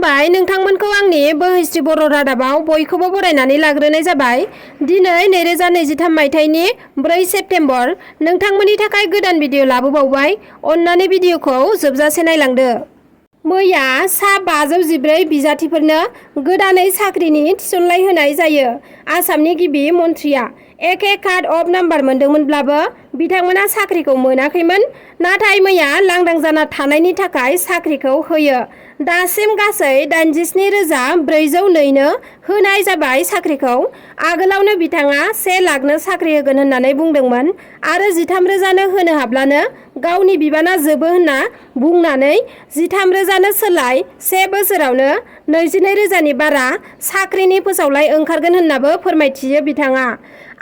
खुलुमबाय नोंथांमोनखौ आंनि बwhwisri बर' रादाबाव बयखौबो बरायनानै लाग्रोनाय जाबाय। दिनै 2023 मायथाइनि 4 सेप्तेम्बर नोंथांमोननि थाखाय गोदान भिडिअ लाबोबावबाय। अन्नानै भिडिअखौ जोबजासे नायलांदो। मैया सा 514 बिजाथिफोरनो गोदानै साख्रिनि थिसनलाइ होनाय जायो। आसामनि गिबि मन्थ्रिया एके कार्ड अफ नाम्बार मोनदोंमोनब्लाबो बिथांमोना साख्रिखौ मोनाखैमोन। नाथाय मैया लांदां जाना थानायनि थाखाय साख्रिखौ होयो। दासिम गासै 87,402नो होनाय जाबाय साख्रिखौ। आगोलावनो बिथाङा 1 लाखनो साख्रि होगोन होननानै बुंदोंमोन आरो 13,000नो होनो हाब्लानो गावनि बिबाना जोबो होनना बुंनानै 13,000नो सोलाय 1 बोसोरावनो 22,000नि बारा साख्रिनि फोसावलाइ ओंखारगोन होननाबो फोरमायथियो बिथाङा।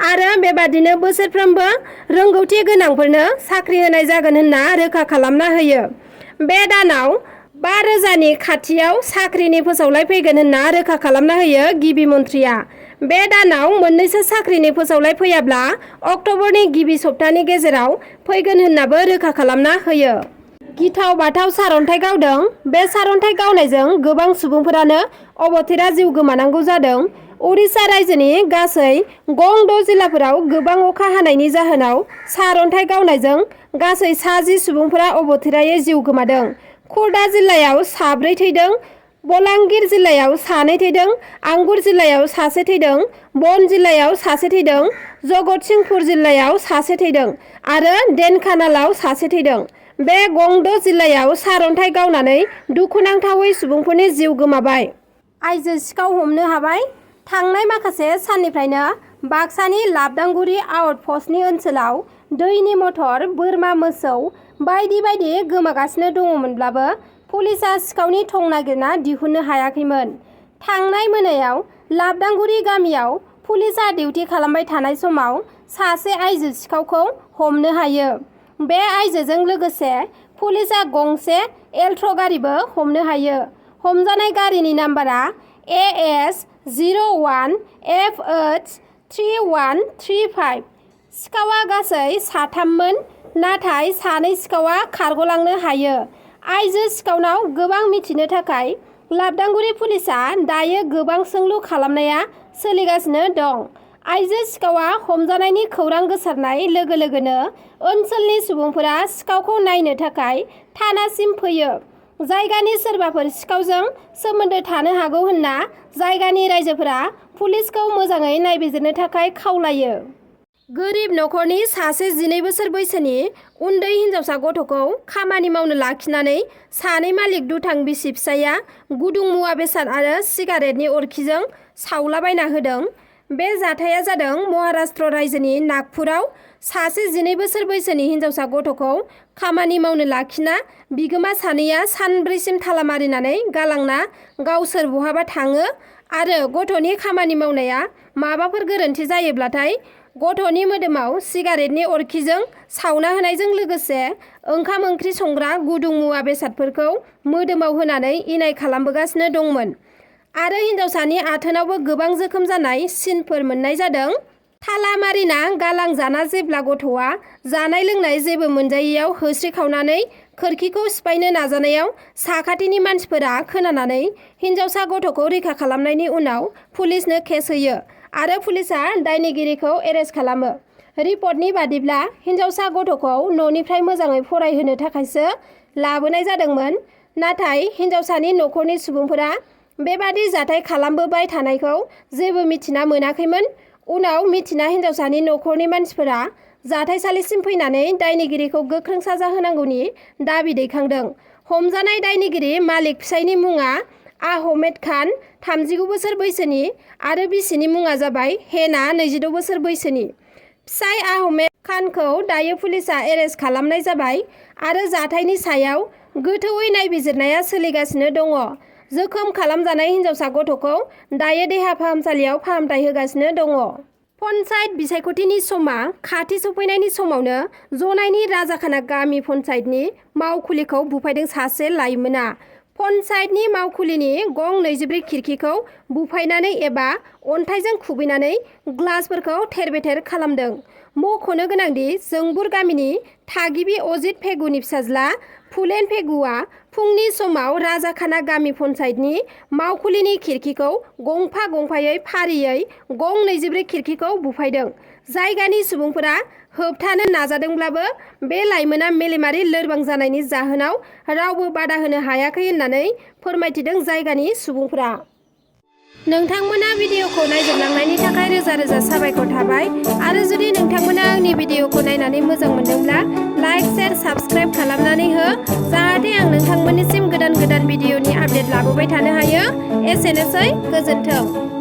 आरो बेबादिनो बोसोरफ्रोमबो रोंगौथि गोनांफोरनो साख्रि होनाय जागोन होनना रोखा खालामना होयो। बे दानाव 5,000नि खाथियाव साख्रिनि फोसावलाइ फैगोन होनना रोखा खालामना होयो गिबि मन्थ्रिया। बे दानाव मोननैसो साख्रिनि फोसावलाइ फैयाब्ला अक्ट'बरनि गिबि सप्तानि गेजेराव फैगोन होननाबो रोखा खालामना होयो। गिथाव बाथाव सारन्थाइ गावदों। बे सारन्थाइ गावनायजों गोबां सुबुंफोरानो अबथिरा जिउ गोमानांगौ जादों। उरिष्या रायजोनि गासै गं 6 जिल्लाफोराव गोबां अखा हानायनि जाहोनाव सारन्थाइ गावनायजों गासै 10 सुबुंफोरा अबथिरायै जिउ गोमादों। खुर्दा जिल्लायाव 4 थैदों, बलांगिर जिल्लायाव 2 थैदों, आंगुर जिल्लायाव 1 थैदों, बन जिल्लायाव 1 थैदों, जगतसिंहपुर जिल्लायाव 1 थैदों आरो डेनखानालाव 1 थैदों। बे गं 6 जिल्लायाव सारन्थाइ गावनानै दुखुनांथावै सुबुंफोरनि जिउ गोमाबाय। आइजो सिखाव हमनो हाबाय। थांनाय माखासे साननिफ्रायनो बाक्सानि लाबदांगुरि आउटप'स्टनि ओनसोलाव दैनि मटर, बोरमा, मोसौ बायदि बायदि गोमागासिनो दङमोनब्लाबो पुलिसआ सिखावनि थं नागिरना दिहुननो हायाखैमोन। थांनाय मोनायाव लाबदांगुरि गामियाव पुलिसआ डिउटि खालामबाय थानाय समाव सासे आइजो सिखावखौ हमनो हायो। बे आइजोजों लोगोसे पुलिसआ गंसे एल्ट्र' गारिबो हमनो हायो। हमजानाय गारिनि नाम्बारा AS 01FH 3135। सिखावा गासै 3मोन, नाथाय 2 सिखावा खारग'लांनो हायो। आइजो सिखावनाव गोबां मिथिनो थाखाय लाबदांगुरि पुलिसआ दायो गोबां सोंलु खालामनाया सोलिगासिनो दं। आइजो सिखावा हमजानायनि खौरां गोसारनाय लोगो लोगोनो ओनसोलनि सुबुंफोरा सिखावखौ नायनो थाखाय थानासिम फैयो। जायगानि सोरबाफोर सिखावजों सोमोन्दो थानो हागौ होनना जायगानि रायजोफोरा पुलिसखौ मोजाङै नायबिजिरनो थाखाय खावलायो। गोरिब नखरनि सासे 12 बोसोर बैसोनि उन्दै हिनजावसा गथ'खौ खामानि मावनो लाखिनानै 2 मालिक दुथां बिसि फिसाया गुदुं मुवा बेसाद आरो सिगारेटनि अरखिजों सावलाबायना होदों। बे जाथाया जादों महाराष्ट्र रायजोनि नागपुराव। सासे 12 बोसोर बैसोनि हिनजावसा गथ'खौ खामानि मावनो लाखिना बिगोमा सानैया सानब्रैसिम थाला मारिनानै गालांना गावसोर बहाबा थाङो आरो गथ'नि खामानि मावनाया माबाफोर गोरोन्थि जायोब्लाथाय गथ'नि मोदोमाव सिगारेटनि अरखिजों सावना होनायजों लोगोसे ओंखाम ओंख्रि संग्रा गुदुं मुवा बेसादफोरखौ मोदोमाव होनानै इनाय खालामबोगासिनो दंमोन आरो हिनजावसानि आथोनावबो गोबां जोखोम जानाय सिनफोर मोननाय जादों। थाला मारिना गालांजाना जेब्ला गथ'आ जानाय लोंनाय जेबो मोनजायैयाव होस्रिखावनानै खोरखिखौ सिफायनो नाजानायाव साखाथिनि मानसिफोरा खोनानानै हिनजावसा गथ'खौ रैखा खालामनायनि उनाव पुलिसनो केस होयो आरो पुलिसआ दायनिगिरिखौ एरेस्ट खालामो। रिपर्टनि बादिब्ला हिनजावसा गथ'खौ न'निफ्राय मोजाङै फरायहोनो थाखायसो लाबोनाय जादोंमोन। नाथाय हिनजावसानि न'खरनि सुबुंफोरा बेबादि जाथाय खालामबोबाय थानायखौ जेबो मिथिना मोनाखैमोन। उनाव मिथिना हिनजावसानि न'खरनि मानसिफोरा जाथायसालिसिम फैनानै दायनिगिरिखौ गोख्रों साजा होनांगौनि दाबि दैखांदों। हमजानाय दायनिगिरि मालिक फिसायनि मुङा आहमेद खान 39 बोसोर बैसोनि आरो बिसिनि मुङा जाबाय हेना 22 बोसोर बैसोनि। फिसाय आहमेद खानखौ दायो पुलिसआ एरेस्ट खालामनाय जाबाय आरो जाथायनि सायाव गोथौयै नायबिजिरनाया सोलिगासिनो दङ। जोखोम खालामजानाय हिनजावसा गथ'खौ दायो देहा फाहामसालियाव फाहामथाय होगासिनो दङ। पन्चायत बिसायख'थिनि समा खाथि सफैनायनि समावनो जनाइनि राजाखाना गामि पन्चायतनि मावखुलिखौ बुफायदों सासे लाइमोना। पन्चायतनि मावखुलिनि गं 24 खिरखिखौ बुफायनानै एबा अन्थाइजों खुबैनानै ग्लासफोरखौ थेर बेथेर खालामदों। मख'नो गोनांदि जोंबुर गामिनि थागिबि अजित फेगुनि फिसाज्ला फुलेन फेगुआ फुंनि समाव राजाखाना गामि पन्चायतनि मावखुलिनि खिरखिखौ गंफा गंफायै फारियै गं 24 खिरखिखौ बुफायदों। जायगानि सुबुंफोरा होबथानो नाजादोंब्लाबो बे लाइमोना मेलेमारि लोरबां जानायनि जाहोनाव रावबो बादा होनो हायाखै होननानै फोरमायथिदों जायगानि सुबुंफोरा। नोंथांमोना भिडिअखौ नायजोबलांनायनि थाखाय रोजा रोजा साबायखर थाबाय आरो जुदि नोंथांमोना आंनि भिडिअखौ नायनानै मोजां मोनदोंब्ला लाइक शेयार साबस्क्राइब खालामनानै हो जाहाथे आं नोंथांमोननिसिम गोदान भिडिअनि आपडेट लाबोबाय थानो हायो। एसेनोसै, गोजोन्थों।